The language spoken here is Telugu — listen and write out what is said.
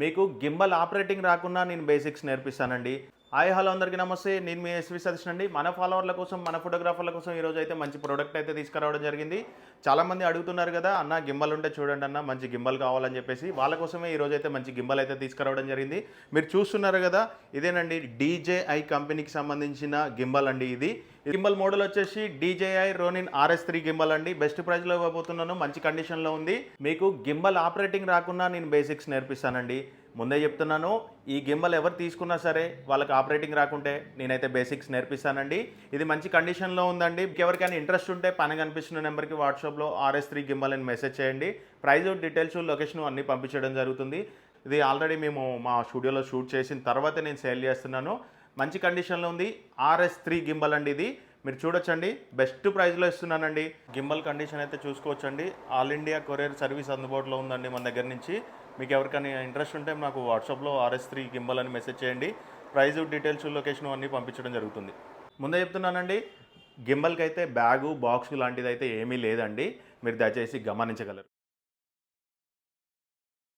మీకు గింబల్ ఆపరేటింగ్ రాకున్నా నేను బేసిక్స్ నేర్పిస్తానండి. హాయ్ హలో అందరికీ నమస్తే. నేను మీ ఎస్వి సతీష్ అండి. మన ఫాలోవర్ల కోసం, మన ఫోటోగ్రాఫర్ల కోసం ఈరోజు అయితే మంచి ప్రోడక్ట్ అయితే తీసుకురావడం జరిగింది. చాలామంది అడుగుతున్నారు కదా, అన్న గింబల్ ఉంటే చూడండి అన్న, మంచి గింబల్ కావాలని చెప్పేసి. వాళ్ళ కోసమే ఈరోజు అయితే మంచి గింబల్ అయితే తీసుకురావడం జరిగింది. మీరు చూస్తున్నారు కదా, ఇదేనండి DJI కంపెనీకి సంబంధించిన గింబల్ అండి ఇది. గింబల్ మోడల్ వచ్చేసి DJI Ronin RS3 గింబల్ అండి. బెస్ట్ ప్రైస్లో ఇవ్వబోతున్నాను, మంచి కండిషన్లో ఉంది. మీకు గింబల్ ఆపరేటింగ్ రాకున్నా నేను బేసిక్స్ నేర్పిస్తానండి. ముందే చెప్తున్నాను, ఈ గింబల్ ఎవరు తీసుకున్నా సరే వాళ్ళకి ఆపరేటింగ్ రాకుంటే నేనైతే బేసిక్స్ నేర్పిస్తానండి. ఇది మంచి కండిషన్లో ఉందండి. ఎవరికైనా ఇంట్రెస్ట్ ఉంటే పైన కనిపిస్తున్న నెంబర్కి వాట్సాప్లో RS3 గింబల్ అని మెసేజ్ చేయండి. ప్రైస్, డీటెయిల్స్, లొకేషన్ అన్నీ పంపించడం జరుగుతుంది. ఇది ఆల్రెడీ మేము మా స్టూడియోలో షూట్ చేసిన తర్వాత నేను సేల్ చేస్తున్నాను. మంచి కండిషన్లో ఉంది. RS3 గింబల్ అండి ఇది. మీరు చూడొచ్చండి, బెస్ట్ ప్రైస్లో ఇస్తున్నానండి. గింబల్ కండిషన్ అయితే చూసుకోవచ్చండి. ఆల్ ఇండియా కొరియర్ సర్వీస్ అందుబాటులో ఉందండి మన దగ్గర నుంచి. మీకు ఎవరికైనా ఇంట్రెస్ట్ ఉంటే నాకు వాట్సాప్లో RS3 గింబల్ అని మెసేజ్ చేయండి. ప్రైస్, డీటెయిల్స్, లొకేషన్ అన్నీ పంపించడం జరుగుతుంది. ముందే చెప్తున్నానండి, గింబల్కి అయితే బ్యాగు, బాక్స్ లాంటిది అయితే ఏమీ లేదండి. మీరు దయచేసి గమనించగలరు.